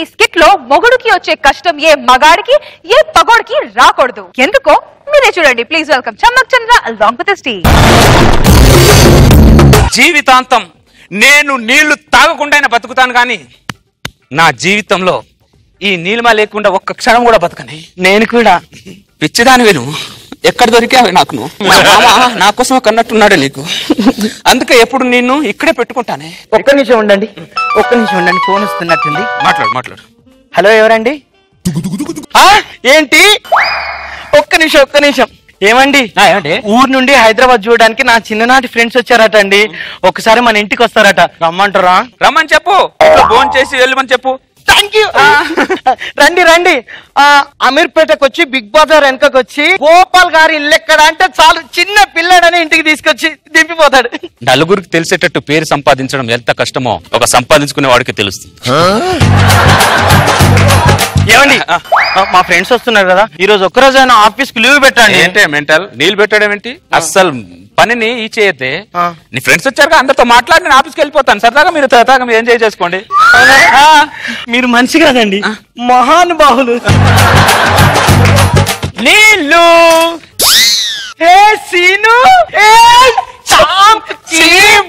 ఈ స్కిట్ లో మొగుడుకి వచ్చే కష్టం ఏ మగాడికి ఏ పగోడికి రాకూడదు. ఎందుకో మీరే చూడండి. Please welcome Chammak Chandra along with his team. జీవితాంతం నేను నీళ్లు తాగకుండా బతుకుతాను కానీ నా జీవితంలో ఈ నీలిమ లేకుండా ఒక్క క్షణం కూడా బతకని. నేను కూడా పిచ్చిదాని విను, ఎక్కడ దొరికావు నాకు నువ్వు? నా కోసం కన్నట్టున్నాడు నీకు, అందుకే ఎప్పుడు నిన్ను ఇక్కడే పెట్టుకుంటానే. ఒక్క నిమిషం ఉండండి, ఫోన్ వస్తున్నట్టుంది. మాట్లాడు. హలో, ఎవరండి? ఏంటి? ఒక్క నిమిషం. ఏమండి, ఊరు నుండి హైదరాబాద్ చూడడానికి నా చిన్ననాటి ఫ్రెండ్స్ వచ్చారట అండి. ఒకసారి మన ఇంటికి వస్తారట, రమ్మంటారా? రమ్మని చెప్పు, ఫోన్ చేసి వెళ్ళమని చెప్పు. Thank you. రండి. అమీర్పేటకు వచ్చి బిగ్ బజార్ వెనకకు వచ్చి గోపాల్ గారి ఇల్లు ఎక్కడ అంటే చాలు, చిన్న పిల్లడని ఇంటికి తీసుకొచ్చి దింపిపోతాడు. నలుగురికి తెలిసేటట్టు పేరు సంపాదించడం ఎంత కష్టమో ఒక సంపాదించుకునే వాడికి తెలుస్తుంది. ఏమండి, మా ఫ్రెండ్స్ వస్తున్నారు కదా, ఈ రోజు ఒక్కరోజైనా ఆఫీస్ కు లీవ్ పెట్టండి. ఏంటే మెంటల్, నీళ్ళు పెట్టడం ఏంటి? అస్సలు పనిని ఈ చేయతే. నీ ఫ్రెండ్స్ వచ్చారు, అందరితో మాట్లాడి నేను ఆఫీస్కి వెళ్ళిపోతాను. సరదాగా మీరు ఎంజాయ్ చేసుకోండి. మీరు మనిషి కదండి, మహానుభావులు. నీళ్ళు సీను చపక్ సీను,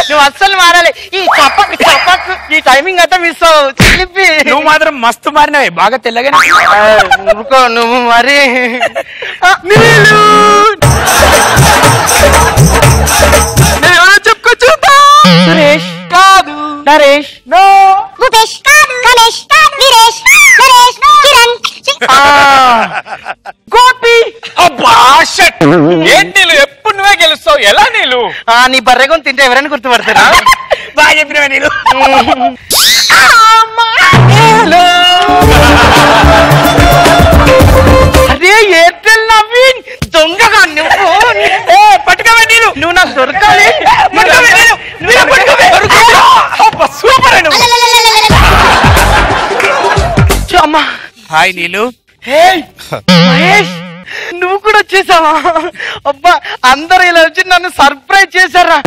నువ్వు అస్సలు మారాలి. ఈ చపక్ ఈ టైమింగ్ అంతా మిస్ అవ్వు. నువ్వు మాత్రం మస్తు మారినవే, బాగా తెల్లగా. నువ్వు మరి చెప్పుకో చూద్దా. సురేష్ కాదు, నరేష్ నో, భూపేష్ కాదు, కలేష్ కాదు, వీరేష్ నరేష్ కిరణ్ గోపి. ఏంటి నీళ్ళు ఎప్పుడు నువ్వే గెలుస్తావు? ఎలా నీళ్ళు? నీ బర్రెగొని తింటే ఎవరైనా గుర్తుపడతారా? బాగా చెప్పినవే నీళ్ళు. అదే ఎయిర్టెల్ నవీన్, దొంగగా నువ్వు. పట్టుకోవే నీళ్ళు, నువ్వు నాకు దొరకాలి. అమ్మా, హాయ్ నీళ్ళు. మహేష్, నువ్వు కూడా వచ్చేసావా? అబ్బా, అందరు ఇలా వచ్చి నన్ను సర్ప్రైజ్ చేశారా?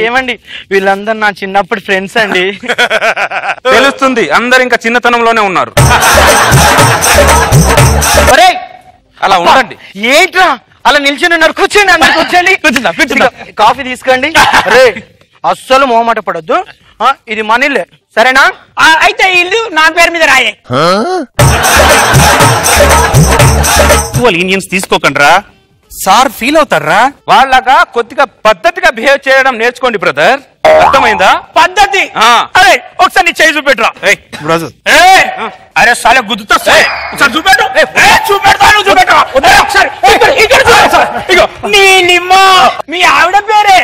ఏమండి, వీళ్ళందరూ నా చిన్నప్పుడు ఫ్రెండ్స్ అండి. తెలుస్తుంది, అందరు ఇంకా చిన్నతనంలోనే ఉన్నారు. అలా ఉండండి. ఏంట్రా అలా నిల్చొని ఉన్నారు? కూర్చోండి, అందరు కూర్చోండి. కాఫీ తీసుకోండి. అరే, అస్సలు మొహమాట పడొద్దు, ఇది మన ఇల్లే, సరేనా? అయితే ఇల్లు నా పేరు మీద రాయే. లీనియన్స్ తీసుకోకండి, సార్ ఫీల్ అవుతారా? వాళ్ళగా కొద్దిగా పద్ధతిగా బిహేవ్ చేయడం నేర్చుకోండి బ్రదర్, అర్థమైందా? పద్ధతి. అరే ఒకసారి నీ చేయి చూపెట్టురా. అరే సాలే గుద్దుతా, ఒకసారి చూపెట్టు. నీ నిమ్మ, మీ ఆవిడ పేరే.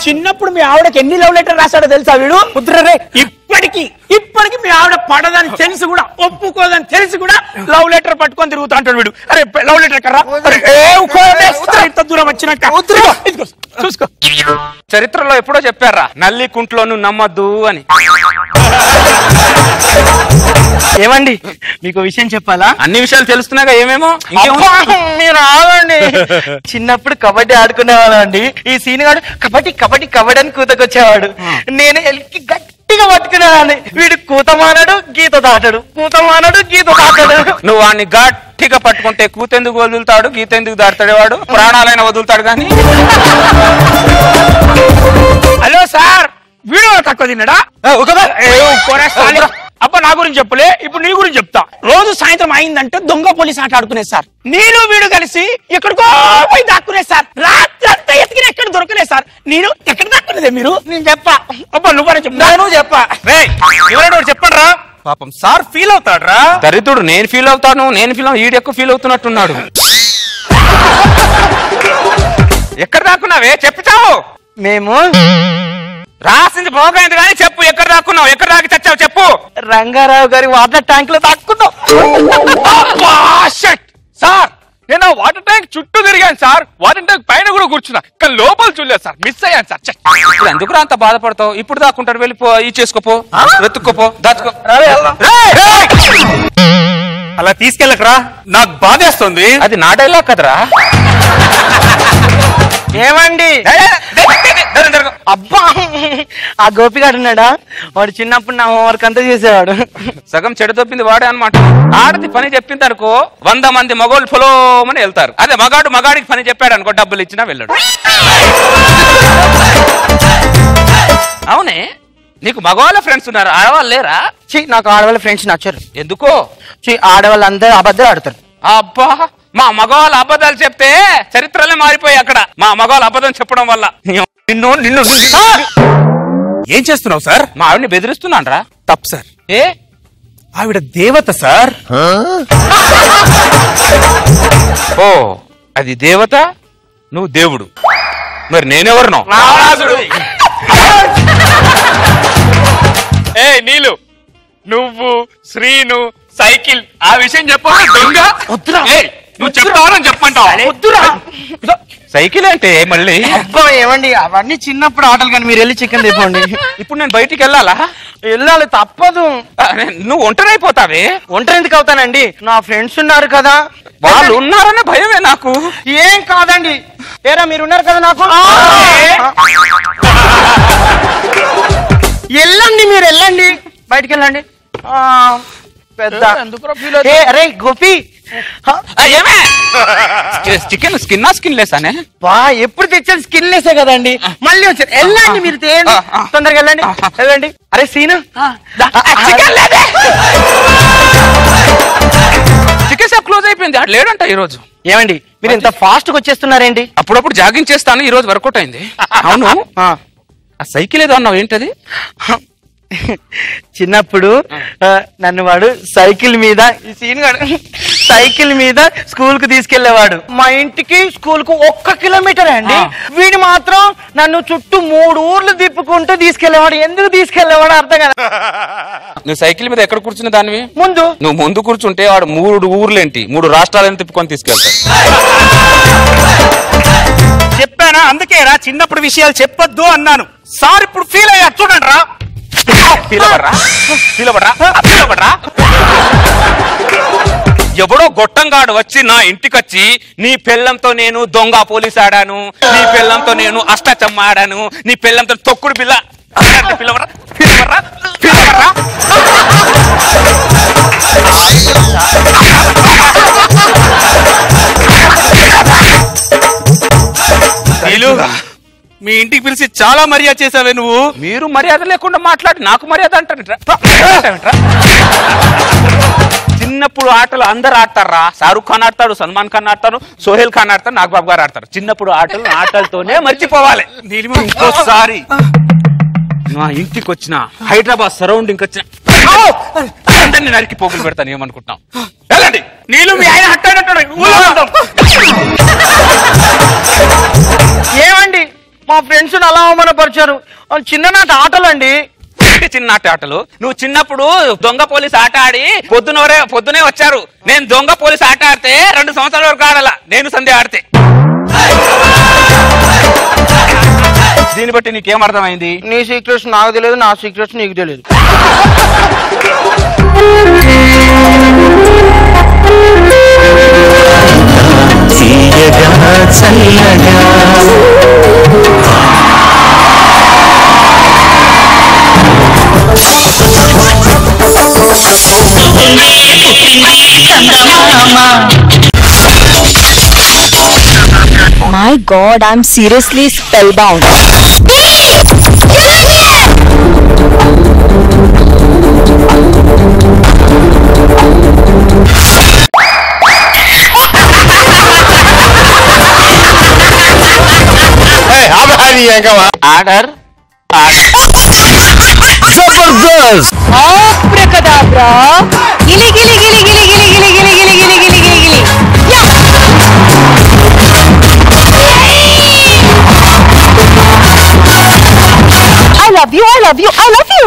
చిన్నప్పుడు మీ ఆవిడకి ఎన్ని లవ్ లెటర్ రాశాడో తెలుసా వీడు? ముద్రరే. ఇప్పటికి మీ ఆవిడ పడదని తెలిసి కూడా, ఒప్పుకోదని తెలిసి కూడా లవ్ లెటర్ పట్టుకొని తిరుగుతా అంటాడు వీడు. అరే లవ్ లెటర్ కర్రా, ఇంత దూరం వచ్చినాక చూసుకో. చరిత్రలో ఎప్పుడో చెప్పారా, నల్లి కుంట్లోను నమ్మద్దు అని. ఏమండి, మీకు విషయం చెప్పాలా? అన్ని విషయాలు తెలుస్తున్నాగా, ఏమేమో. మీరు ఆగండి. చిన్నప్పుడు కబడ్డీ ఆడుకునేవాళ్ళం అండి. ఈ సీన్ గాడు కబడ్డీ అని కూతకొచ్చేవాడు. నేను ఎల్కి గట్టిగా పట్టుకునేవాడిని. వీడు కూత మానాడు, గీత దాటాడు. నువ్వు వాడిని గట్టిగా పట్టుకుంటే కూతెందుకు వదులుతాడు, గీత ఎందుకు దాటాడు? వాడు ప్రాణాలైనా వదులుతాడు కానీ. హలో సార్, వీడియో తక్కువ తిన్నాడా? అబ్బా, నా గురించి చెప్పలే, ఇప్పుడు నీ గురించి చెప్తా. రోజు సాయంత్రం అయిందంటే దొంగ పోలీస్ ఆట ఆడుకునే సార్. నేను వీడు కలిసి ఎక్కడికో పోయి దాక్కునే సార్. రాత్రి అంతా ఎతికిన ఎక్కడ దొరకలే సార్. నేను ఎక్కడ దాక్కునేదే మీరు? నేను చెప్పా. అబ్బా, నువ్వు చెప్పా. చెప్పండి రా, పాపం సార్ ఫీల్ అవుతాడు రా. దరిద్రుడు, నేను ఫీల్ అవుతాను, ఈడు ఎక్కువ ఫీల్ అవుతున్నట్టున్నాడు. ఎక్కడ దాక్కున్నావే చెప్తావు? మేము రాసింది పోగైంది కానీ చెప్పు, ఎక్కడ దాక్కున్నావు? ఎక్కడ దాకి చచ్చావు చెప్పు. రంగారావు గారి వాటర్ ట్యాంక్ లో దాక్కున్నావు. సార్, నేను ఆ వాటర్ ట్యాంక్ చుట్టూ తిరిగాను సార్. వాటర్ ట్యాంక్ పైన కూడా కూర్చున్నా, కానీ లోపల చూడలేదు సార్. మిస్ అయ్యాను సార్. ఇప్పుడు ఎందుకు అంత బాధపడతావు? ఇప్పుడు దాక్కుంటాడు, వెళ్ళిపో, ఈ చేసుకోపో, వెతుక్కోపో, దాచుకో. అలా తీసుకెళ్ళకరా, నాకు బాధేస్తుంది. అది నా డైలాగ్ కదరా. ఏమండి అబ్బా, ఆ గోపిగాడు ఉన్నాడా, వాడు చిన్నప్పుడు నా హోంవర్క్ అంతా చేసేవాడు. సగం చెడు తప్పింది వాడే అనమాట. ఆడది పని చెప్పింది అనుకో 100 మంది మగోళ్ళు పొలోమని వెళ్తారు. అదే మగాడికి పని చెప్పాడు అనుకో డబ్బులు ఇచ్చినా వెళ్ళాడు. అవునే, నీకు మగవాళ్ళ ఫ్రెండ్స్ ఉన్నారు, ఆడవాళ్ళు లేరా? నాకు ఆడవాళ్ళ ఫ్రెండ్స్ నచ్చరు. ఎందుకో? ఆడవాళ్ళు అందరూ అబద్ధాలు ఆడతారు. అబ్బా, మా మగవాళ్ళ అబద్ధాలు చెప్తే చరిత్రలే మారిపోయాయి అక్కడ. మా మగవాళ్ళ అబద్ధం చెప్పడం వల్ల నిన్ను నిన్ను ఏం చేస్తున్నావు సార్? మా ఆవిడని బెదిరిస్తున్నాను రా. తప్పు సార్. ఏ ఆవిడ దేవత సార్. ఓ, అది దేవత, నువ్వు దేవుడు. మరి నేనెవరునో? ఏ నీలు, నువ్వు శ్రీను సైకిల్ ఆ విషయం చెప్పు. దొంగ నువ్వు చెప్తావని చెప్పంటావు. సైకిల్ అంటే మళ్ళీ అబ్బా ఏమండి, అవన్నీ చిన్నప్పుడు ఆటలు, కానీ మీరు వెళ్ళి చికెన్ తెప్పండి. ఇప్పుడు నేను బయటికి వెళ్ళాలా? వెళ్ళాలి, తప్పదు. నువ్వు ఒంటరి అయిపోతావే. ఒంటరి ఎందుకు అవుతానండి, నా ఫ్రెండ్స్ ఉన్నారు కదా. వాళ్ళు ఉన్నారనే భయమే నాకు. ఏం కాదండి, ఏరా మీరు ఉన్నారు కదా నాకు. వెళ్ళండి, మీరు వెళ్ళండి, బయటికి వెళ్ళండి. పెద్ద అరే గోపి, చికెన్ స్కిన్ లెస్సానే. బా ఎప్పుడు తెచ్చేది స్కిన్ లెస్సే కదండి. మళ్ళీ వచ్చారు, వెళ్ళండి మీరు తేయండి, తొందరగా వెళ్ళండి వెళ్ళండి. అరే సీను, చికెన్ షాప్ క్లోజ్ అయిపోయింది, అటు లేడంట ఈ రోజు. ఏమండి మీరు ఇంత ఫాస్ట్ గా వచ్చేస్తున్నారేంటి? అప్పుడప్పుడు జాగింగ్ చేస్తాను, ఈ రోజు వర్కౌట్ అయింది. అవును, ఆ సైకిల్ ఏదో అన్నావు, ఏంటది? చిన్నప్పుడు నన్ను వాడు సైకిల్ మీద, ఈ సీన్ సైకిల్ మీద స్కూల్ కు తీసుకెళ్లేవాడు. మా ఇంటికి స్కూల్ కు 1 కిలోమీటర్ అండి. వీడు మాత్రం నన్ను చుట్టూ 3 ఊర్లు తిప్పుకుంటూ తీసుకెళ్లేవాడు. ఎందుకు తీసుకెళ్లేవాడు అర్థం కదా. నువ్వు సైకిల్ మీద ఎక్కడ కూర్చున్న దానివి? ముందు. నువ్వు ముందు కూర్చుంటే వాడు 3 ఊర్లేంటి 3 రాష్ట్రాలను తిప్పుకొని తీసుకెళ్తాడు. చెప్పానా, అందుకేరా చిన్నప్పుడు విషయాలు చెప్పొద్దు అన్నాను. సార్ ఇప్పుడు ఫీల్ అయ్యా, చూడండి రా. ఎవడో గొట్టంగాడు వచ్చి నా ఇంటికొచ్చి నీ పెళ్ళంతో నేను దొంగ పోలీస్ ఆడాను, నీ పెళ్ళంతో నేను అష్టచమ్మ ఆడాను, నీ పెళ్ళంతో తొక్కుడు పిల్ల పిల్లవరా పిల్లవరా పిల్లవరా. మీ ఇంటికి పిలిచి చాలా మర్యాద చేసావే నువ్వు. మీరు మర్యాద లేకుండా మాట్లాడి నాకు మర్యాద అంటారు. చిన్నప్పుడు ఆటలు అందరు ఆడతారా? షారుఖ్ ఖాన్ ఆడతాడు, సల్మాన్ ఖాన్ ఆడతారు, సోహెల్ ఖాన్ ఆడతారు, నాగబాబు గారు ఆడతారు. చిన్నప్పుడు ఆటలతోనే మర్చిపోవాలి. ఇంకోసారి నా ఇంటికి వచ్చిన, హైదరాబాద్ సరౌండింగ్ వచ్చిన అందరినీ నరికి పోగులు పెడతాను. ఏమనుకుంటున్నావు? వెళ్ళండి. నీళ్ళు మీ ఆయన హట్టాడంటాడు. ఏమండి మా ఫ్రెండ్స్ అలా అవమానపరిచారు. చిన్ననాటి ఆటలండి. చిన్ననాటి ఆటలు? నువ్వు చిన్నప్పుడు దొంగ పోలీస్ ఆట ఆడి పొద్దునే వచ్చారు. నేను దొంగ పోలీస్ ఆట ఆడితే 2 సంవత్సరాల వరకు ఆడాల, నేను సంధ్య ఆడితే. దీన్ని బట్టి నీకేం అర్థమైంది? నీ సీక్రెట్స్ నాకు తెలియదు, నా సీక్రెట్స్ నీకు తెలియదు. My God, I'm seriously spellbound. Order Jabardasth. Abracadabra. Gili gili gili gili gili gili gili gili gili gili gili gili. I love you, I love you, I love you.